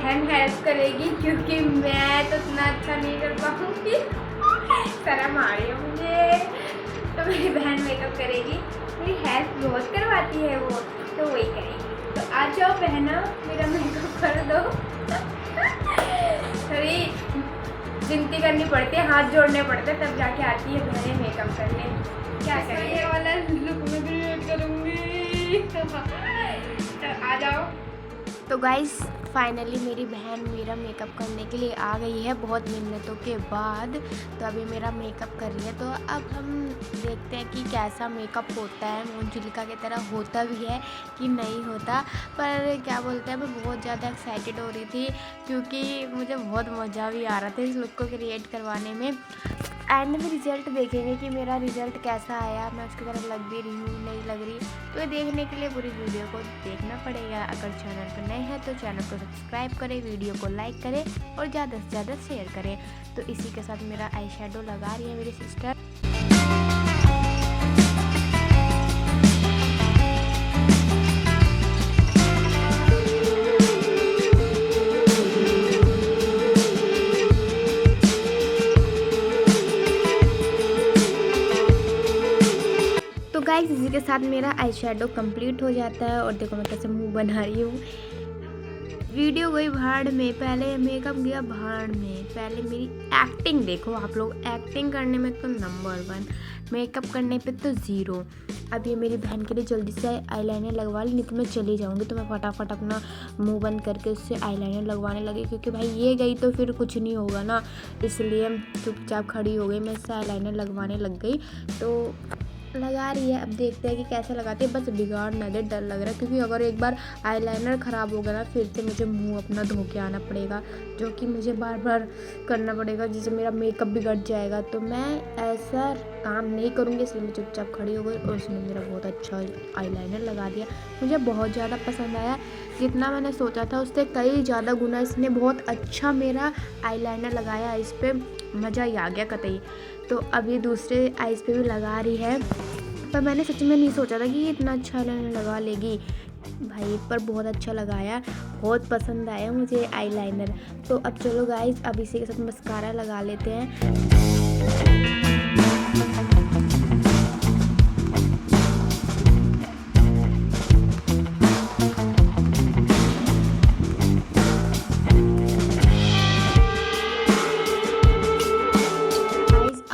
बहन हेल्प करेगी क्योंकि मैं तो इतना अच्छा नहीं कर पाऊँगी, शर्म आ रही है मुझे। तो मेरी बहन मेकअप करेगी, मेरी हेल्प बहुत करवाती है वो, तो वही करेगी। तो आ जाओ बहना, मेरा मेकअप कर दो। थोड़ी विनती करनी पड़ती है, हाथ जोड़ने पड़ते हैं, तब जाके आती है बहनें मेकअप करने। क्या करें, ये वाला लुक में क्रिएट करूँगी। तो आ जाओ। तो गाइस फाइनली मेरी बहन मेरा मेकअप करने के लिए आ गई है बहुत मिन्नतों के बाद। तो अभी मेरा मेकअप कर रही है, तो अब हम देखते हैं कि कैसा मेकअप होता है, मंजुलिका की तरह होता भी है कि नहीं होता। पर क्या बोलते हैं, मैं बहुत ज़्यादा एक्साइटेड हो रही थी क्योंकि मुझे बहुत मज़ा भी आ रहा था इस लुक को क्रिएट करवाने में। एंड में रिज़ल्ट देखेंगे कि मेरा रिज़ल्ट कैसा आया, मैं उसकी तरह लग भी रही हूँ नहीं लग रही। तो ये देखने के लिए पूरी वीडियो को देखना पड़ेगा। अगर चैनल पर नए हैं तो चैनल को सब्सक्राइब करें, वीडियो को लाइक करें और ज़्यादा से ज़्यादा शेयर करें। तो इसी के साथ मेरा आई शेडो लगा रही है मेरी सिस्टर। तो गाइस इसी के साथ मेरा आई शेडो कंप्लीट हो जाता है। और देखो मैं कैसे मुंह बना रही हूँ। वीडियो गई भाड़ में, पहले मेकअप गया भाड़ में। पहले मेरी एक्टिंग देखो आप लोग, एक्टिंग करने में तो नंबर 1, मेकअप करने पे तो 0। अब ये मेरी बहन के लिए जल्दी से आईलाइनर लगवा ली, नहीं तो मैं चली जाऊँगी। तो मैं फटाफट अपना मुंह बंद करके उससे आईलाइनर लगवाने लगी क्योंकि भाई ये गई तो फिर कुछ नहीं होगा ना, इसलिए चुपचाप खड़ी हो गई, मैं इससे आईलाइनर लगवाने लग गई। तो लगा रही है, अब देखते हैं कि कैसे लगाती है, बस बिगाड़ ना दे, डर लग रहा है क्योंकि अगर एक बार आईलाइनर ख़राब हो गया ना फिर से मुझे मुंह अपना धो के आना पड़ेगा, जो कि मुझे बार बार करना पड़ेगा, जिससे मेरा मेकअप बिगड़ जाएगा। तो मैं ऐसा काम नहीं करूँगी, इसलिए मैं चुपचाप खड़ी हो गई और उसने मेरा बहुत अच्छा आईलाइनर लगा दिया। मुझे बहुत ज़्यादा पसंद आया, जितना मैंने सोचा था उससे कई ज़्यादा गुना इसने बहुत अच्छा मेरा आईलाइनर लगाया। इस पर मज़ा ही आ गया कतई। तो अब ये दूसरे आईज पे भी लगा रही है, पर मैंने सच में नहीं सोचा था कि ये इतना अच्छा आईलाइनर लगा लेगी भाई, पर बहुत अच्छा लगाया, बहुत पसंद आया मुझे आईलाइनर। तो अब चलो गाइस, अब इसी के साथ मस्कारा लगा लेते हैं।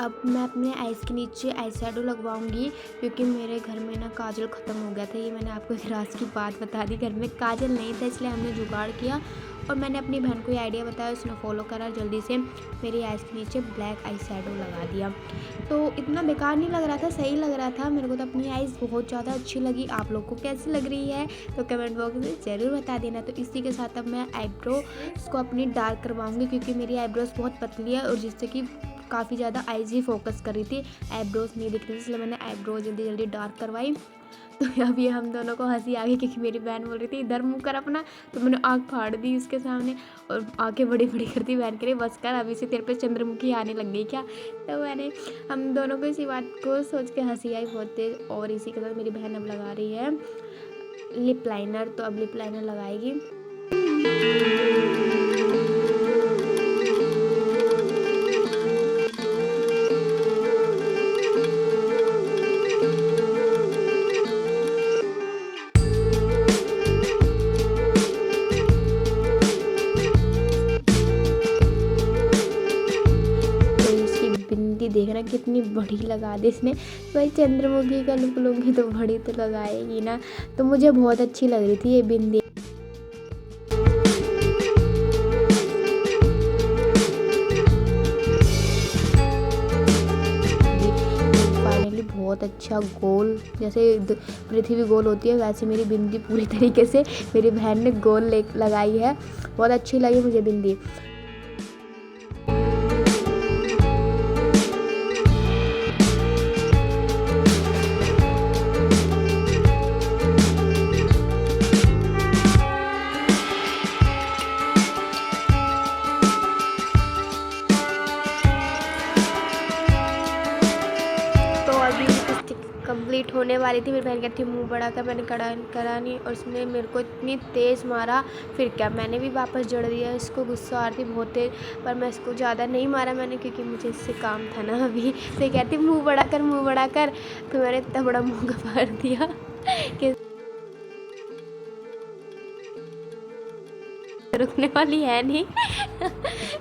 अब मैं अपने आइज़ के नीचे आई शेडो लगवाऊंगी क्योंकि मेरे घर में ना काजल ख़त्म हो गया था। ये मैंने आपको एक राज की बात बता दी, घर में काजल नहीं था इसलिए हमने जुगाड़ किया और मैंने अपनी बहन को ये आइडिया बताया, उसने फॉलो करा, जल्दी से मेरी आइज़ के नीचे ब्लैक आई शेडो लगा दिया। तो इतना बेकार नहीं लग रहा था, सही लग रहा था। मेरे को तो अपनी आइज़ बहुत ज़्यादा अच्छी लगी। आप लोग को कैसी लग रही है तो कमेंट बॉक्स में ज़रूर बता देना। तो इसी के साथ अब मैं आईब्रोज को अपनी डार्क करवाऊँगी क्योंकि मेरी आईब्रोज बहुत पतली है और जिससे कि काफ़ी ज़्यादा आईज ही फोकस कर रही थी, आईब्रोज नहीं दिख रही थी, इसलिए मैंने आईब्रोज जल्दी जल्दी डार्क करवाई। तो अब ये हम दोनों को हंसी आ गई क्योंकि मेरी बहन बोल रही थी इधर मुँह कर अपना, तो मैंने आँख फाड़ दी उसके सामने और आँखें बड़ी बड़ी करती बहन के लिए, बस कर अभी से तेरे पे चंद्रमुखी आने लग गई क्या। तो मैंने हम दोनों को इसी बात को सोच के हंसी आई बहुत तेज। और इसी के साथ मेरी बहन अब लगा रही है लिप लाइनर, तो अब लिप लाइनर लगाएगी। देखना कितनी बड़ी लगा दी इसने, भाई चंद्रमुखी का लुक लूँगी तो बड़ी तो लगाएगी ना। तो मुझे बहुत अच्छी लग रही थी ये बिंदी। फाइनली बहुत अच्छा गोल, जैसे पृथ्वी गोल होती है वैसे मेरी बिंदी पूरी तरीके से मेरी बहन ने गोल लगाई है। बहुत अच्छी लगी मुझे बिंदी। कंप्लीट होने बनवा रही थी, मेरी बहन कहती मुंह बड़ा कर, मैंने करा नहीं और उसने मेरे को इतनी तेज़ मारा। फिर क्या, मैंने भी वापस जोड़ दिया। इसको गुस्सा आ रही थी बहुत तेज़, पर मैं इसको ज़्यादा नहीं मारा मैंने, क्योंकि मुझे इससे काम था ना अभी। तो कहती मुँह बड़ा कर, मुँह बड़ा कर, तो मैंने इतना बड़ा मुँह फाड़ दिया कि रुकने वाली है नहीं।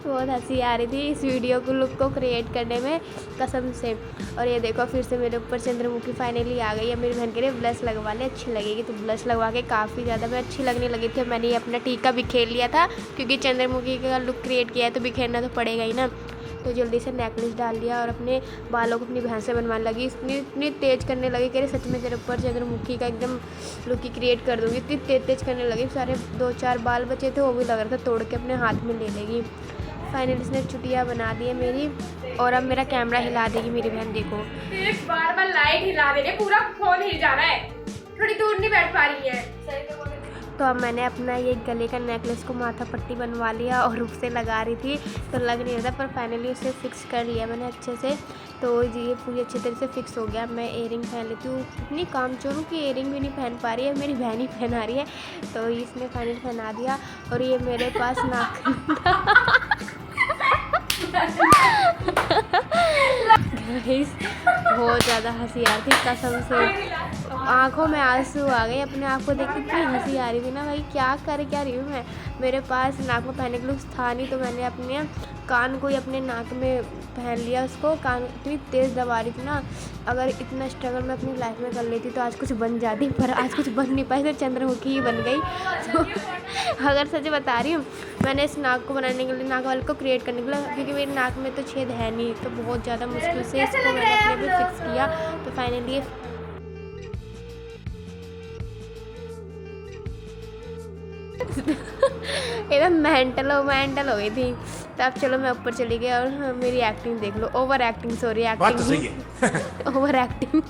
बहुत हंसी आ रही थी इस वीडियो को, लुक को क्रिएट करने में कसम से। और ये देखो फिर से मेरे ऊपर चंद्रमुखी फाइनली आ गई है। मेरी बहन कह रही ब्लश लगवा ले, अच्छी लगेगी। तो ब्लश लगवा के काफ़ी ज़्यादा मैं अच्छी लगने लगी थी। मैंने ये अपना टीका बिखेर लिया था, क्योंकि चंद्रमुखी का लुक क्रिएट किया है तो बिखेरना तो पड़ेगा ही ना। तो जल्दी से नेकलेस डाल लिया और अपने बालों को अपनी बहन से बनवाने लगी। इतनी तेज़ करने लगी, कह रही सच में तेरे ऊपर चंद्रमुखी का एकदम लुक ही क्रिएट कर दूँगी। इतनी तेज़ करने लगी, सारे 2-4 बाल बचे थे वो भी लग रहा था तोड़ के अपने हाथ में ले लेगी। फाइनली इसने चुटिया बना दी है मेरी, और अब मेरा कैमरा हिला देगी मेरी बहन। देखो सिर्फ बार लाइट हिला दे रही, पूरा फोन हिल जा रहा है, थोड़ी दूर नहीं बैठ पा रही है। तो अब मैंने अपना ये गले का नेकलेस को माथा पट्टी बनवा लिया और उससे लगा रही थी तो लग नहीं रहा था, पर फाइनली उसे फिक्स कर लिया मैंने अच्छे से। तो ये पूरी अच्छी तरह से फिक्स हो गया। मैं इयरिंग पहन लेती हूँ, इतनी कामचोर हूँ कि इयरिंग भी नहीं पहन पा रही है, मेरी बहन ही पहना रही है। तो इसने फाइनली पहना दिया और ये मेरे पास नाखून बहुत ज़्यादा हंसी आ रही थी कसम से, आंखों में आंसू आ गए। अपने आप को देख के इतनी हंसी आ रही थी ना, भाई क्या रही हूँ मैं। मेरे पास नाक में पहनने के लिए था नहीं, तो मैंने अपने कान को ही अपने नाक में पहन लिया उसको। कान इतनी तेज़ दबा रही थी ना, अगर इतना स्ट्रगल मैं अपनी लाइफ में कर लेती तो आज कुछ बन जाती, पर आज कुछ बन नहीं पाई, तो चंद्रमुखी ही बन गई। तो अगर सच बता रही हूँ, मैंने इस नाक को बनाने के लिए, नाक वाले को क्रिएट करने के लिए, क्योंकि मेरे नाक में तो छेद है नहीं, तो बहुत ज़्यादा मुश्किल से इसको मैंने अपने पे फिक्स किया। तो फाइनली एकदम मेंटल हो गई थी। तो अब चलो मैं ऊपर चली गई और मेरी एक्टिंग देख लो, over acting, sorry acting, over acting.